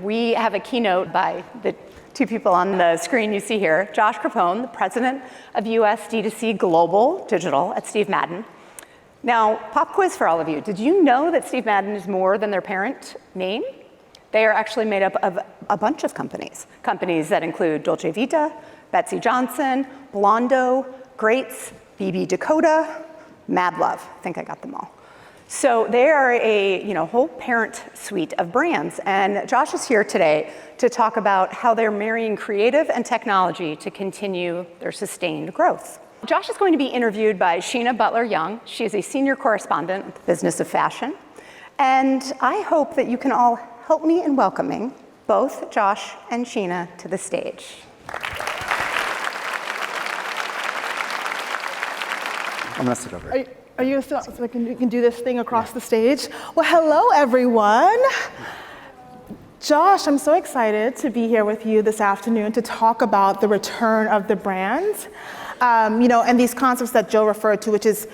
We have a keynote by the two people on the screen you see here. Josh Krepon, the president of US D2C Global Digital at Steve Madden. Now, pop quiz for all of you. Did you know that Steve Madden is more than their parent name? They are actually made up of a bunch of companies. Companies that include Dolce Vita, Betsy Johnson, Blondo, Greats, BB Dakota, Mad Love. I think I got them all. So they are a whole parent suite of brands. And Josh is here today to talk about how they're marrying creative and technology to continue their sustained growth. Josh is going to be interviewed by Sheena Butler Young. She is a senior correspondent with the Business of Fashion. And I hope that you can all help me in welcoming both Josh and Sheena to the stage. I'm gonna sit over here. Are you still, so we can do this thing across the stage? Well, hello, everyone. Josh, I'm so excited to be here with you this afternoon to talk about the return of the brand, and these concepts that Joe referred to, which is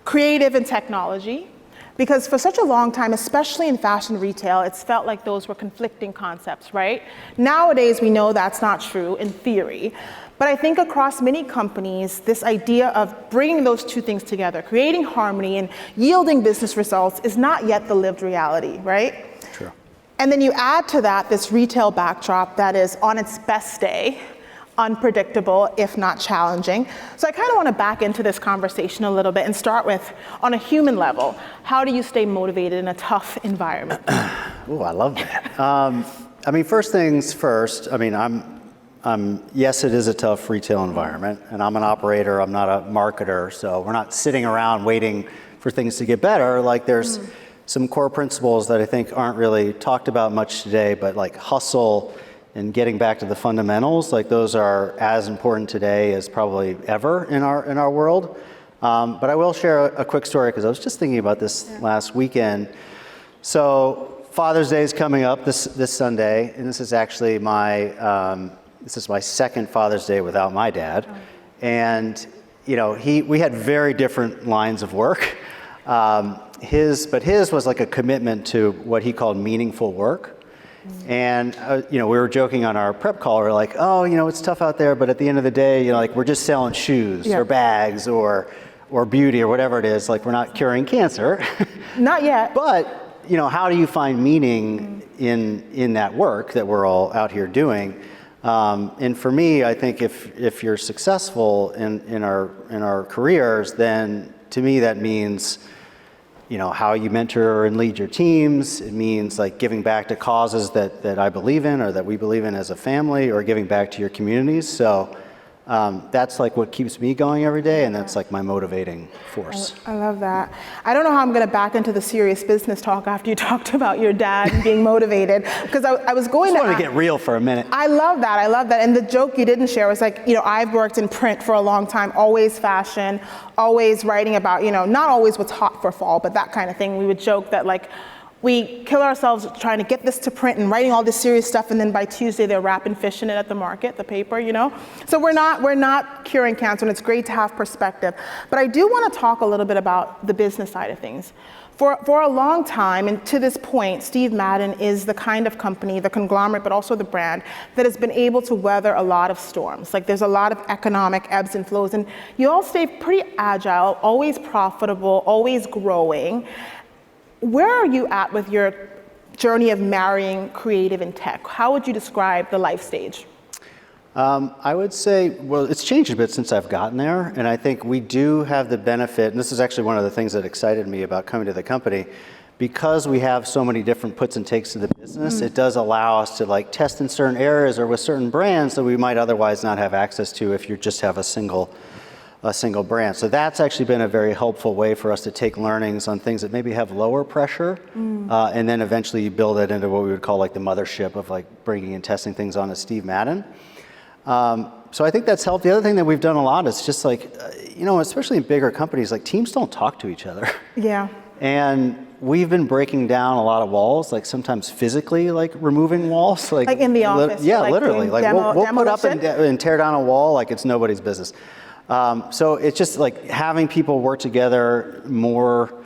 creative and technology. Because for such a long time, especially in fashion retail, it's felt like those were conflicting concepts, right? Nowadays, we know that's not true in theory. But I think across many companies, this idea of bringing those two things together, creating harmony and yielding business results is not yet the lived reality, right? True. And then you add to that this retail backdrop that is on its best day, unpredictable, if not challenging. So I kind of want to back into this conversation a little bit and start with, on a human level, how do you stay motivated in a tough environment? Oh, I love that. First things first, yes, it is a tough retail environment, and I'm an operator, I'm not a marketer, so we're not sitting around waiting for things to get better. Like there's some core principles that I think aren't really talked about much today, but like hustle and getting back to the fundamentals, like those are as important today as probably ever in our world. But I will share a quick story because I was just thinking about this last weekend. So Father's Day is coming up this Sunday, and this is actually this is my second Father's Day without my dad. And we had very different lines of work. His was like a commitment to what he called meaningful work. And we were joking on our prep call. We're like, it's tough out there, but at the end of the day, we're just selling shoes or bags or beauty or whatever it is. Like we're not curing cancer. Not yet. But how do you find meaning in that work that we're all out here doing? And for me, I think if you're successful in our careers, then to me that means how you mentor and lead your teams. It means like giving back to causes that I believe in or that we believe in as a family, or giving back to your communities. So that's like what keeps me going every day, and that's like my motivating force. I love that. I don't know how I'm going to back into the serious business talk after you talked about your dad and being motivated, because I was going to want to get real for a minute. I love that. And the joke you didn't share was like, I've worked in print for a long time, always fashion, always writing about, not always what's hot for fall, but that kind of thing. We would joke that like, we kill ourselves trying to get this to print and writing all this serious stuff, and then by Tuesday they're wrapping fish in it at the market, the paper, So we're not curing cancer, and it's great to have perspective. But I do want to talk a little bit about the business side of things. For a long time, and to this point, Steve Madden is the kind of company, the conglomerate, but also the brand, that has been able to weather a lot of storms. Like there's a lot of economic ebbs and flows, and you all stay pretty agile, always profitable, always growing. Where are you at with your journey of marrying creative and tech? How would you describe the life stage? I would say, well, it's changed a bit since I've gotten there, and I think we do have the benefit, and this is actually one of the things that excited me about coming to the company, because we have so many different puts and takes to the business. It does allow us to like test in certain areas or with certain brands that we might otherwise not have access to if you just have a single brand. So that's actually been a very helpful way for us to take learnings on things that maybe have lower pressure, and then eventually you build it into what we would call like the mothership of like bringing and testing things on as Steve Madden. So I think that's helped. The other thing that we've done a lot is just like, especially in bigger companies, like teams don't talk to each other. Yeah. And we've been breaking down a lot of walls, like sometimes physically, like removing walls. Like in the office? Yeah, literally. Like we'll put up and tear down a wall like it's nobody's business. So it's just like having people work together more,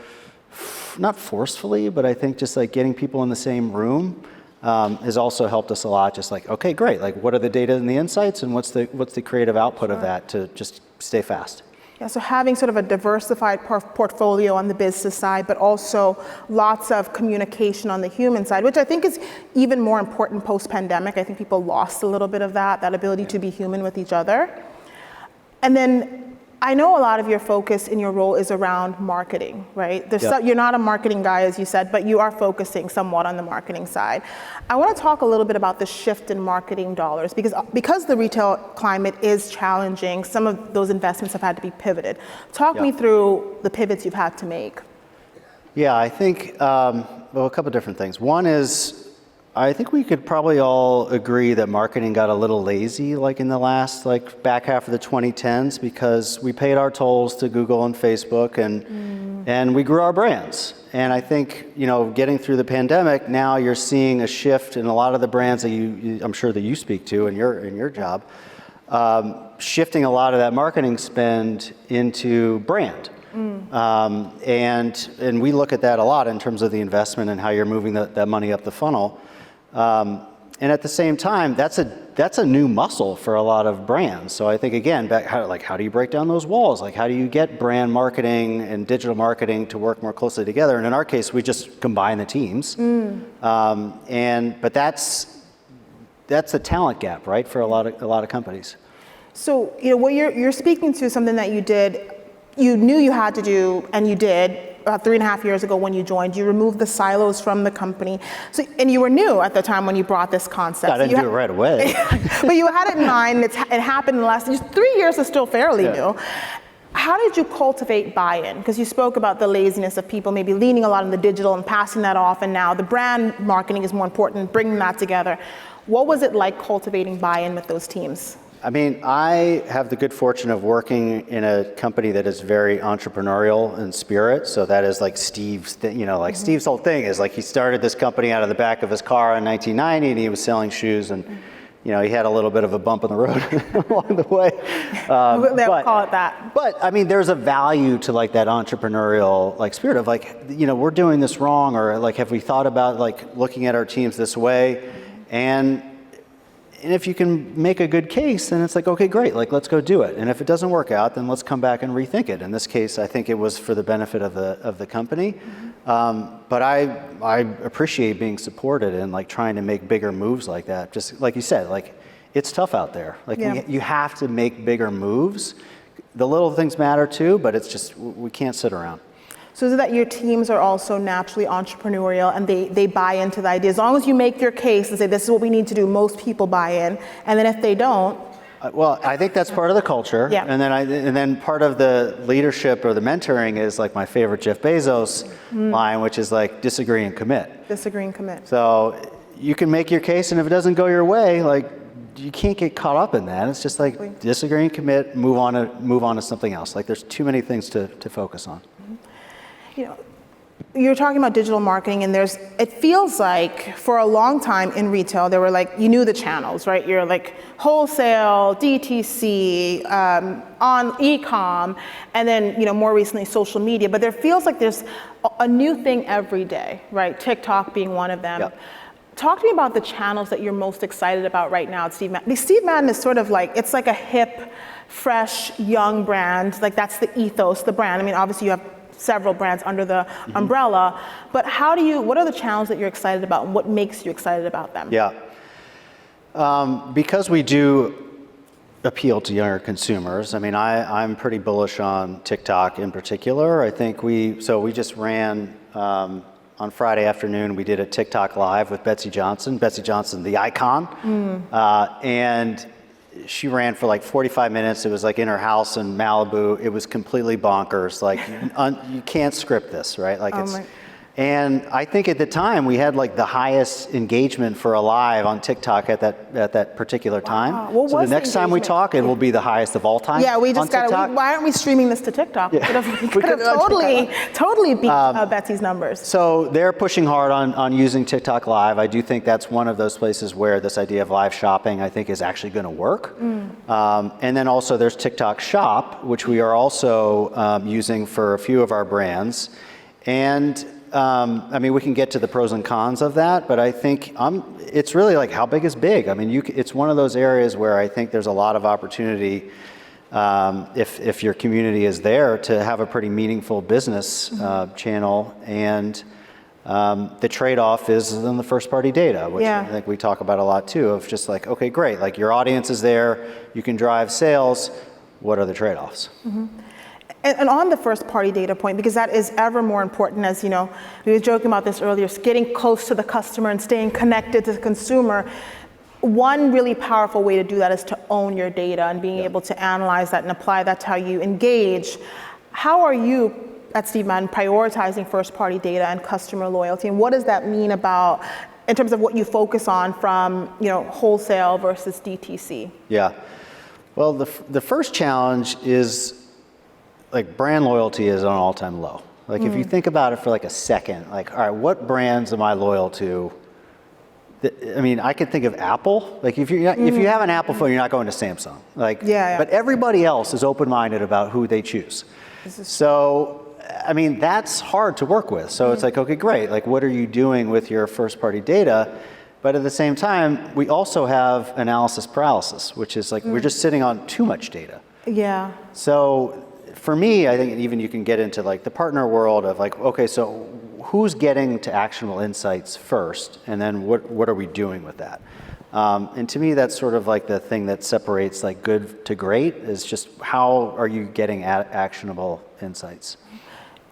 not forcefully, but I think just like getting people in the same room has also helped us a lot. Just like, okay, great. Like, what are the data and the insights, and what's the creative output of that to just stay fast? Yeah, so having sort of a diversified portfolio on the business side, but also lots of communication on the human side, which I think is even more important post-pandemic. I think people lost a little bit of that ability to be human with each other. And then I know a lot of your focus in your role is around marketing, right? You're not a marketing guy, as you said, but you are focusing somewhat on the marketing side. I want to talk a little bit about the shift in marketing dollars, because the retail climate is challenging, some of those investments have had to be pivoted. Talk me through the pivots you've had to make. Yeah, I think, a couple different things. One is, I think we could probably all agree that marketing got a little lazy like in the last back half of the 2010s, because we paid our tolls to Google and Facebook and we grew our brands. And I think, getting through the pandemic, now you're seeing a shift in a lot of the brands that I'm sure that you speak to in your job, shifting a lot of that marketing spend into brand. And we look at that a lot in terms of the investment and how you're moving that money up the funnel. And at the same time, that's a new muscle for a lot of brands. So I think, again, how do you break down those walls? Like, how do you get brand marketing and digital marketing to work more closely together? And in our case, we just combine the teams. But that's a talent gap, right, for a lot of companies. So, what you're speaking to something that you did, you knew you had to do, and you did. About 3.5 years ago when you joined, you removed the silos from the company. So, and you were new at the time when you brought this concept. I didn't do it right away. But you had it in mind, it happened in the last 3 years is still fairly new. How did you cultivate buy-in? Because you spoke about the laziness of people maybe leaning a lot on the digital and passing that off, and now the brand marketing is more important, bringing that together. What was it like cultivating buy-in with those teams? I mean, I have the good fortune of working in a company that is very entrepreneurial in spirit. So that is like Steve's thing, Steve's whole thing is like he started this company out of the back of his car in 1990 and he was selling shoes, and he had a little bit of a bump in the road along the way. They'll call it that. But I mean, there's a value to that entrepreneurial spirit of we're doing this wrong, or have we thought about looking at our teams this way? And if you can make a good case, then it's okay, great, let's go do it. And if it doesn't work out, then let's come back and rethink it. In this case, I think it was for the benefit of the company. But I appreciate being supported and trying to make bigger moves like that. Just like you said, it's tough out there. You have to make bigger moves. The little things matter too, but it's just, we can't sit around. So is it that your teams are also naturally entrepreneurial and they buy into the idea? As long as you make your case and say, this is what we need to do, most people buy in. And then if they don't? Well, I think that's part of the culture. Yeah. And then part of the leadership or the mentoring is my favorite Jeff Bezos line, which is disagree and commit. Disagree and commit. So you can make your case, and if it doesn't go your way, you can't get caught up in that. It's just disagree and commit, move on to something else. There's too many things to focus on. You're talking about digital marketing, and it feels like for a long time in retail, there were you knew the channels, right? You're wholesale, DTC, on e-com, and then, more recently social media. But there feels like there's a new thing every day, right? TikTok being one of them. Yep. Talk to me about the channels that you're most excited about right now at Steve Madden. Steve Madden is sort of it's like a hip, fresh, young brand. That's the ethos, the brand. I mean, obviously you have several brands under the umbrella, but what are the channels that you're excited about, and what makes you excited about them? Yeah, because we do appeal to younger consumers. I mean, I'm pretty bullish on TikTok in particular. I think we just ran on Friday afternoon, we did a TikTok live with Betsy Johnson, the icon, and she ran for 45 minutes. It was in her house in Malibu. It was completely bonkers. You can't script this, right? And I think at the time we had the highest engagement for a live on TikTok at that particuar time. Wow. So the next time we talk, it will be the highest of all time. Yeah, we just got. Why aren't we streaming this to TikTok? Yeah. We could have totally beat Betsy's numbers. So they're pushing hard on using TikTok Live. I do think that's one of those places where this idea of live shopping, I think, is actually going to work. And then also there's TikTok Shop, which we are also using for a few of our brands. And I mean, we can get to the pros and cons of that, but I think it's really like how big is big? I mean, it's one of those areas where I think there's a lot of opportunity if your community is there to have a pretty meaningful business channel, and the trade-off is in the first-party data, which I think we talk about a lot too, of just like, okay, great, like your audience is there, you can drive sales, what are the trade-offs? And on the first-party data point, because that is ever more important, as you know, we were joking about this earlier, getting close to the customer and staying connected to the consumer. One really powerful way to do that is to own your data and being able to analyze that and apply that to how you engage. How are you at Steve Madden prioritizing first-party data and customer loyalty, and what does that mean about, in terms of what you focus on from, wholesale versus DTC? Yeah, well, the first challenge is like brand loyalty is on an all-time low. Like if you think about it for like a second, like, all right, what brands am I loyal to? I mean, I could think of Apple. Like if you have an Apple phone, you're not going to Samsung. Like, but everybody else is open-minded about who they choose. So, I mean, that's hard to work with. So it's like, okay, great. Like, what are you doing with your first-party data? But at the same time, we also have analysis paralysis, which is like we're just sitting on too much data. Yeah. So for me, I think even you can get into like the partner world of like, okay, so who's getting to actionable insights first, and then what are we doing with that? And to me, that's sort of like the thing that separates like good to great, is just how are you getting actionable insights?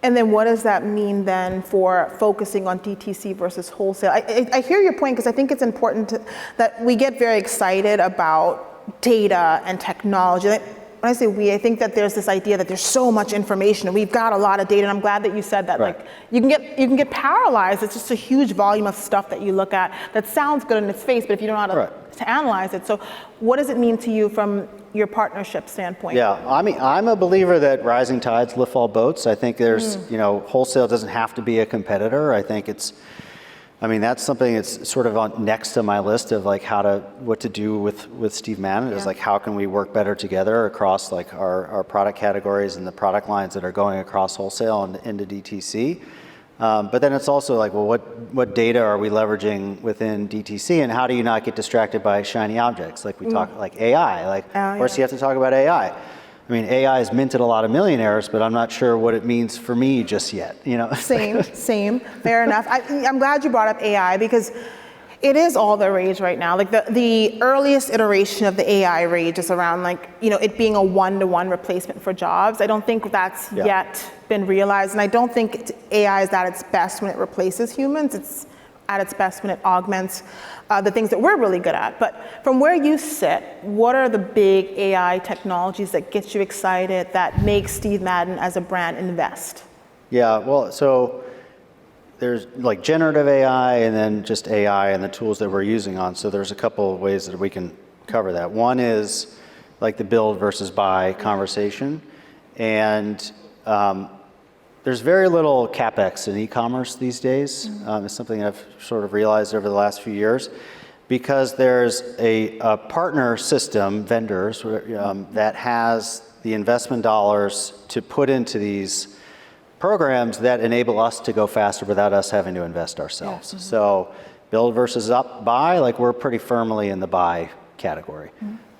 And then what does that mean then for focusing on DTC versus wholesale? I hear your point, because I think it's important that we get very excited about data and technology. When I say we, I think that there's this idea that there's so much information and we've got a lot of data, and I'm glad that you said that. Like you can get paralyzed. It's just a huge volume of stuff that you look at that sounds good in its face, but if you don't know how to analyze it. So what does it mean to you from your partnership standpoint? Yeah, I mean, I'm a believer that rising tides lift all boats. I think there's, wholesale doesn't have to be a competitor. I think that's something that's sort of on next to my list of like what to do with Steve Madden is like, how can we work better together across like our product categories and the product lines that are going across wholesale and into DTC. But then it's also like, well, what data are we leveraging within DTC, and how do you not get distracted by shiny objects? Like we talk like AI, of course you have to talk about AI. I mean, AI has minted a lot of millionaires, but I'm not sure what it means for me just yet, Same, fair enough. I'm glad you brought up AI, because it is all the rage right now. Like the earliest iteration of the AI rage is around like, it being a one-to-one replacement for jobs. I don't think that's yet been realized, and I don't think AI is at its best when it replaces humans. It's at its best when it augments the things that we're really good at. But from where you sit, what are the big AI technologies that get you excited, that make Steve Madden as a brand invest? Yeah, well, so there's like generative AI and then just AI and the tools that we're using on. So there's a couple of ways that we can cover that. One is like the build versus buy conversation. And there's very little CapEx in e-commerce these days. It's something I've sort of realized over the last few years, because there's a partner system, vendors, that has the investment dollars to put into these programs that enable us to go faster without us having to invest ourselves. So build versus buy, like we're pretty firmly in the buy category.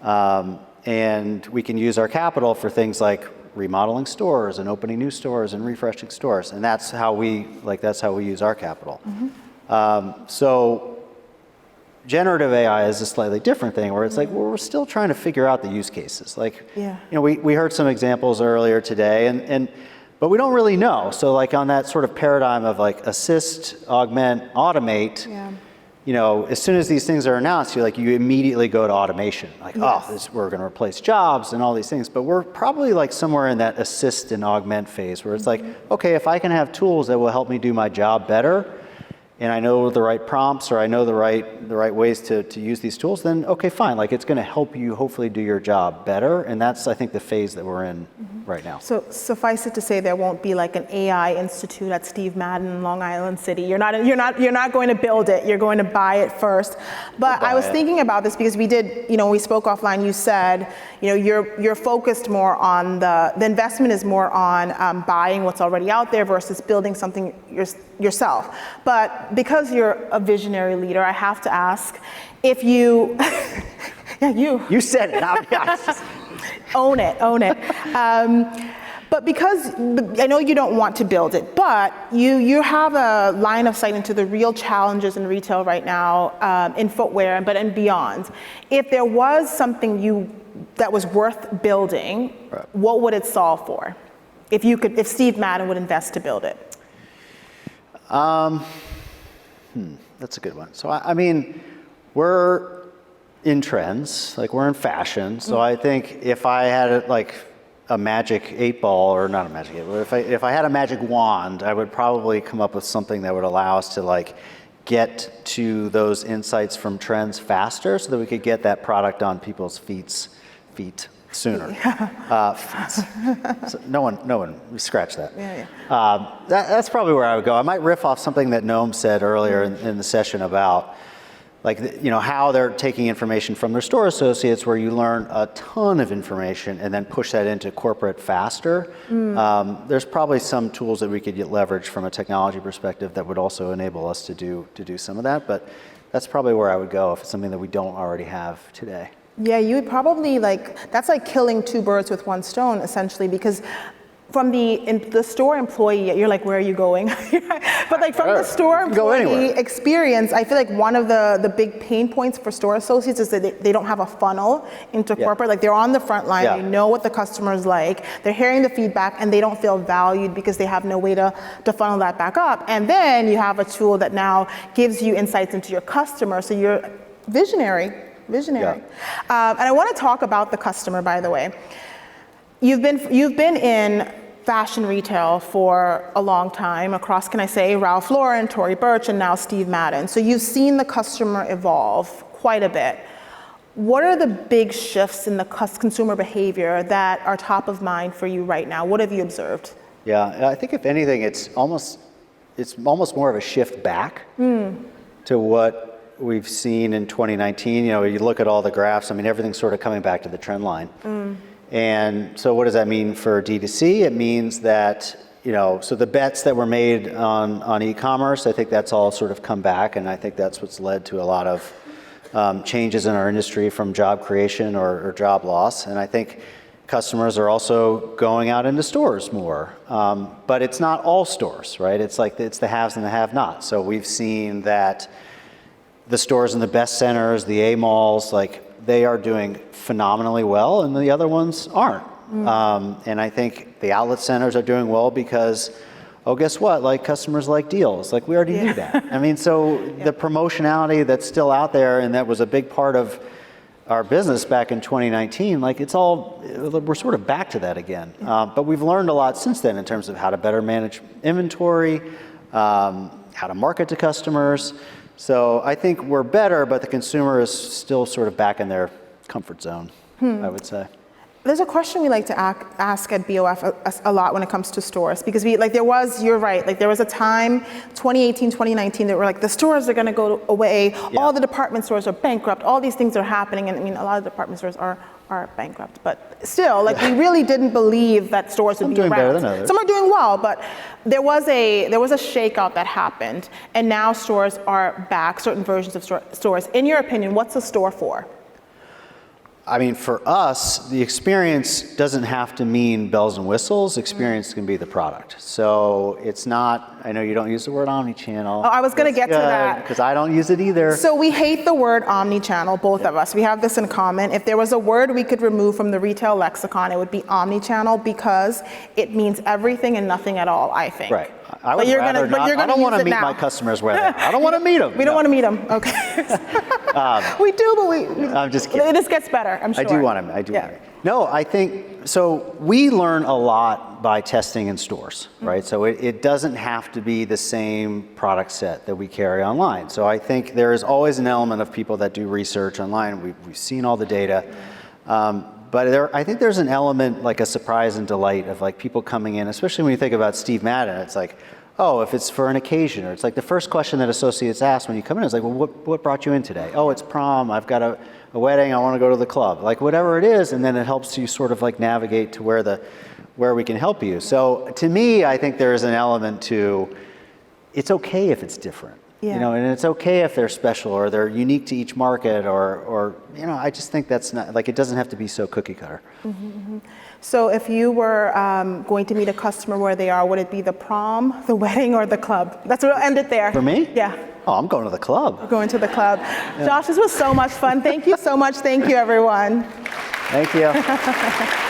And we can use our capital for things like remodeling stores and opening new stores and refreshing stores, and that's how we use our capital. So generative AI is a slightly different thing, where it's like, well, we're still trying to figure out the use cases. Like, we heard some examples earlier today, but we don't really know. So like on that sort of paradigm of like assist, augment, automate, as soon as these things are announced, you immediately go to automation. Like, we're going to replace jobs and all these things. But we're probably like somewhere in that assist and augment phase, where it's like, okay, if I can have tools that will help me do my job better, and I know the right prompts, or I know the right ways to use these tools, then okay, fine. Like, it's going to help you hopefully do your job better. And that's, I think, the phase that we're in right now. So suffice it to say, there won't be like an AI institute at Steve Madden in Long Island City. You're not going to build it. You're going to buy it first. But I was thinking about this because we did, when we spoke offline, you said, you're focused more on the investment is more on buying what's already out there versus building something yourself. But because you're a visionary leader, I have to ask if you, yeah, You said it. own it. But because I know you don't want to build it, but you have a line of sight into the real challenges in retail right now, in footwear, and beyond. If there was something that was worth building, right, what would it solve for? If Steve Madden would invest to build it? That's a good one. So I mean, we're in trends, like we're in fashion. So I think if I had like a magic 8-ball, or not a magic 8-ball, if I had a magic wand, I would probably come up with something that would allow us to like get to those insights from trends faster, so that we could get that product on people's feet sooner. So no one, we scratch that. That's probably where I would go. I might riff off something that Noam said earlier in the session about like, how they're taking information from their store associates, where you learn a ton of information and then push that into corporate faster. There's probably some tools that we could get leverage from a technology perspective that would also enable us to do some of that, but that's probably where I would go if it's something that we don't already have today. Yeah, you would probably that's like killing two birds with one stone, essentially, because from the store employee, you're like, where are you going? But like from the store employee experience, I feel like one of the big pain points for store associates is that they don't have a funnel into corporate. Like they're on the front line, they know what the customer's like, they're hearing the feedback, and they don't feel valued because they have no way to funnel that back up. And then you have a tool that now gives you insights into your customer, so you're visionary. And I want to talk about the customer, by the way. You've been in fashion retail for a long time across, can I say, Ralph Lauren, Tory Burch, and now Steve Madden. So you've seen the customer evolve quite a bit. What are the big shifts in the consumer behavior that are top of mind for you right now? What have you observed? Yeah, I think if anything, it's almost more of a shift back to what we've seen in 2019. You look at all the graphs, I mean, everything's sort of coming back to the trend line. And so what does that mean for D2C? It means that, so the bets that were made on e-commerce, I think that's all sort of come back, and I think that's what's led to a lot of changes in our industry, from job creation or job loss. And I think customers are also going out into stores more, but it's not all stores, right? It's the haves and the have-nots. So we've seen that the stores in the best centers, the A malls, they are doing phenomenally well, and the other ones aren't. And I think the outlet centers are doing well because, guess what? Customers like deals. We already knew that. I mean, so the promotionality that's still out there, and that was a big part of our business back in 2019, we're sort of back to that again. But we've learned a lot since then in terms of how to better manage inventory, how to market to customers. So I think we're better, but the consumer is still sort of back in their comfort zone, I would say. There's a question we like to ask at BOF a lot when it comes to stores, because you're right, there was a time, 2018, 2019, that were the stores are going to go away, all the department stores are bankrupt, all these things are happening, and I mean, a lot of department stores are bankrupt, but still, we really didn't believe that stores would be around. Better than others. Some are doing well, but there was a shakeout that happened, and now stores are back, certain versions of stores. In your opinion, what's a store for? I mean, for us, the experience doesn't have to mean bells and whistles. Experience can be the product. So it's not, I know you don't use the word omnichannel. Oh, I was going to get to that. Because I don't use it either. So we hate the word omnichannel, both of us. We have this in common. If there was a word we could remove from the retail lexicon, it would be omnichannel, because it means everything and nothing at all, I think. Right. I would rather not. I don't want to meet my customers where they are. I don't want to meet them. We don't want to meet them. Okay. We do, but I'm just kidding. It just gets better, I'm sure. I do want to. No, I think, so we learn a lot by testing in stores, right? So it doesn't have to be the same product set that we carry online. So I think there is always an element of people that do research online. We've seen all the data. But I think there's an element like a surprise and delight of like people coming in, especially when you think about Steve Madden. It's like, oh, if it's for an occasion, or it's like the first question that associates ask when you come in is like, well, what brought you in today? Oh, it's prom. I've got a wedding. I want to go to the club. Like whatever it is, and then it helps you sort of like navigate to where we can help you. So to me, I think there is an element to it's okay if it's different. Yeah. You know, and it's okay if they're special or they're unique to each market or you know, I just think that's not, like, it doesn't have to be so cookie cutter. So if you were going to meet a customer where they are, would it be the prom, the wedding, or the club? That's where we'll end it there. For me? Yeah. Oh, I'm going to the club. Going to the club. Josh, this was so much fun. Thank you so much. Thank you, everyone. Thank you.